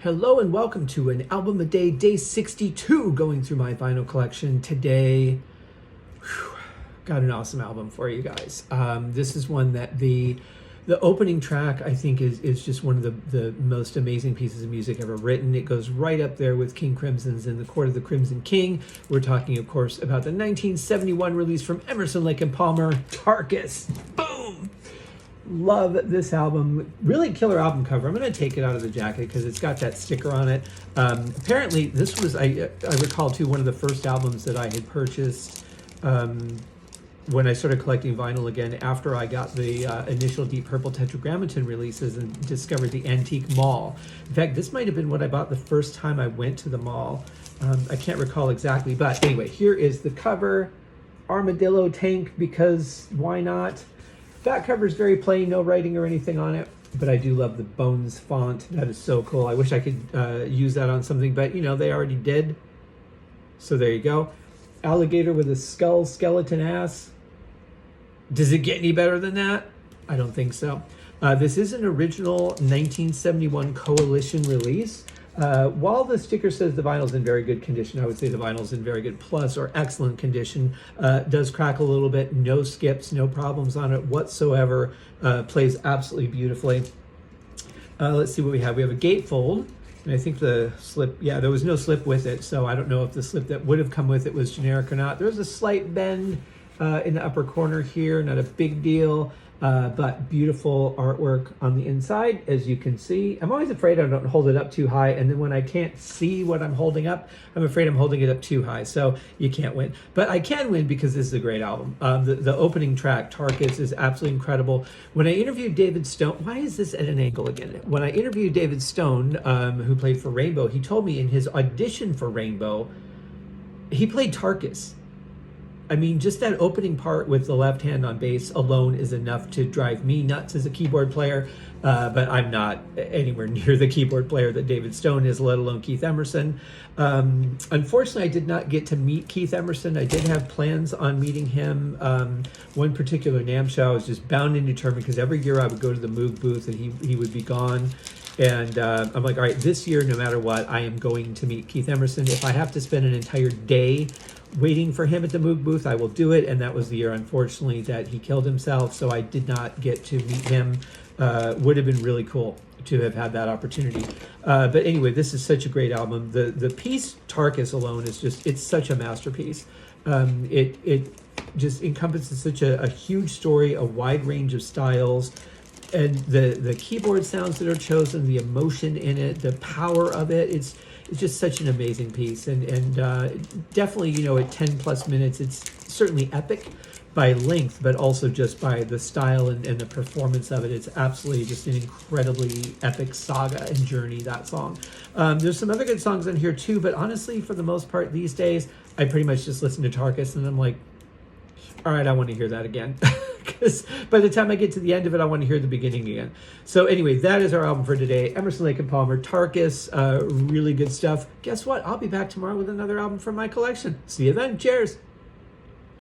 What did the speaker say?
Hello and welcome to an album a day, day 62, going through my vinyl collection today. Got an awesome album for you guys. This is one that the opening track I think is just one of the most amazing pieces of music ever written. It goes right up there with King Crimson's In the Court of the Crimson King. We're talking, of course, about the 1971 release from Emerson, Lake and Palmer, Tarkus. Boom! Love this album. Really killer album cover. I'm going to take it out of the jacket because it's got that sticker on it. Apparently, this was, I recall too, one of the first albums that I had purchased when I started collecting vinyl again after I got the initial Deep Purple Tetragrammaton releases and discovered the Antique Mall. In fact, this might have been what I bought the first time I went to the mall. I can't recall exactly, but anyway, here is the cover. Armadillo tank, because why not? That cover is very plain, no writing or anything on it, but I do love the Bones font. That is so cool. I wish I could use that on something, but you know, they already did. So there you go. Alligator with a skull, skeleton ass. Does it get any better than that? I don't think so. This is an original 1971 Coalition release. While the sticker says the vinyl's in very good condition, I would say the vinyl's in very good plus or excellent condition. Does crack a little bit, no skips, no problems on it whatsoever. Plays absolutely beautifully. Let's see what we have. We have a gatefold, and I think the slip, yeah, there was no slip with it, so I don't know if the slip that would have come with it was generic or not. There's a slight bend in the upper corner here, not a big deal. But beautiful artwork on the inside, as you can see. I'm always afraid I don't hold it up too high, and then when I can't see what I'm holding up, I'm afraid I'm holding it up too high, so you can't win. But I can win because this is a great album. The opening track, Tarkus, is absolutely incredible. When I interviewed David Stone, why is this at an angle again? When I interviewed David Stone, who played for Rainbow, he told me in his audition for Rainbow, he played Tarkus. I mean, just that opening part with the left hand on bass alone is enough to drive me nuts as a keyboard player, but I'm not anywhere near the keyboard player that David Stone is, let alone Keith Emerson. Unfortunately, I did not get to meet Keith Emerson. I did have plans on meeting him. One particular NAMM show, I was just bound and determined because every year I would go to the Moog booth and he would be gone. And I'm like, all right, this year, no matter what, I am going to meet Keith Emerson. If I have to spend an entire day waiting for him at the Moog booth, I will do it. And that was the year, unfortunately, that he killed himself. So I did not get to meet him. Would have been really cool to have had that opportunity. But anyway, this is such a great album. The piece Tarkus alone is just, it's such a masterpiece. It just encompasses such a huge story, a wide range of styles. And the keyboard sounds that are chosen, the emotion in it, the power of it, it's just such an amazing piece. And definitely, you know, at 10 plus minutes, it's certainly epic by length, but also just by the style and the performance of it. It's absolutely just an incredibly epic saga and journey, that song. There's some other good songs on here too, but honestly, for the most part these days, I pretty much just listen to Tarkus and I'm like, all right, I want to hear that again. Because by the time I get to the end of it, I want to hear the beginning again. So anyway, that is our album for today. Emerson, Lake and Palmer, Tarkus, really good stuff. Guess what? I'll be back tomorrow with another album from my collection. See you then. Cheers.